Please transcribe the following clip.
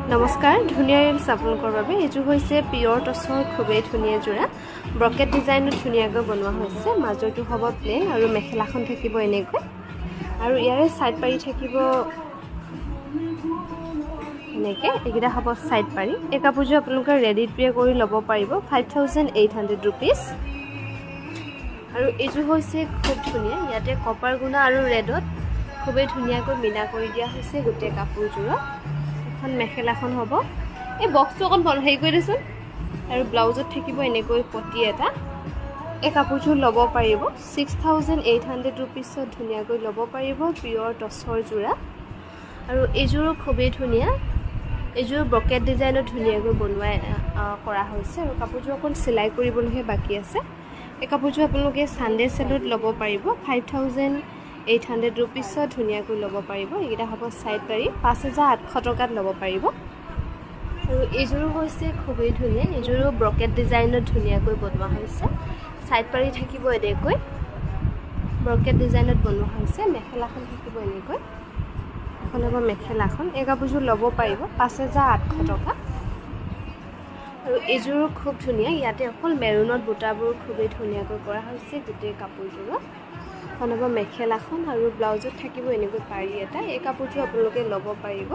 নমস্কাৰ ধুনিয়া ৰিলছ আপোনালোকৰ বাবে এজু হৈছে পিয়ৰ টছৰ খুবেই ধুনিয়া জোৰা ব্ৰকেট ডিজাইনত ধুনিয়াকৈ বনোৱা হৈছে মাজৰটো হ'ব প্লেন আৰু মেখেলাখন থাকিব এনেকৈ আৰু ইয়াৰে সাইড পাৰি থাকিব এনেকৈ এগিটা হ'ব সাইড পাৰি এই কাপোৰটো আপোনালোকে ৰেডি টু ৱেৰ কৰি ল'ব পাৰিব 5800 रुपीस আৰু এজু হৈছে খুব ধুনিয়া ইয়াতে কপাৰ গুণা আৰু ৰেডত খুবেই ধুনিয়াকৈ মিনা কৰি দিয়া হৈছে গোটে কাপোৰজোৰা এখন মেখেলাখন হ'ব এই বক্সটো অকন বন্ধ হেই কৰি দিছো আৰু ব্লাউজত থাকিব এনেকৈ পটি এটা এই কাপোৰজোৰ ল'ব পাৰিব 6800 रुपीसত ধুনিয়াকৈ ল'ব পাৰিব পিয়ৰ টছৰ জোৰা আৰু এজুৰ খুবেই ধুনিয়া এজুৰ ব্ৰকেট ডিজাইনত ধুনিয়াকৈ বনোৱা কৰা হৈছে আৰু কাপোৰজোৰ অকন সিলাই কৰিবলৈহে বাকি আছে এই কাপোৰজোৰ আপোনালোকে সানডে সেলত ল'ব পাৰিব 5800 रुपीसত ধুনিয়াকৈ ল'ব পাৰিব এইটা হ'ব সাইড পাৰি 5800 টকাত ল'ব পাৰিব আৰু এজুৰ হৈছে খুবেই ধুনিয়া এজুৰ ব্ৰকেট ডিজাইনত ধুনিয়াকৈ বনোৱা হৈছে সাইড পাৰি থাকিব এনেকৈ ব্ৰকেট ডিজাইনত বনোৱা হৈছে মেখেলাখন থাকিব এনেকৈ এখন হ'ব মেখেলাখন এই কাপোৰজোৰ ল'ব পাৰিব 5800 টকা আৰু এজুৰ খুব ধুনিয়া ইয়াতে অকল মেৰুনত বুটাবোৰ খুবেই ধুনিয়াকৈ কৰা হৈছে গোটে কাপোৰজোৰ এখন হ'ব মেখেলাখন আৰু ব্লাউজত থাকিব এনেকৈ পাৰি এটা এই কাপোৰজোৰ আপোনালোকে ল'ব পাৰিব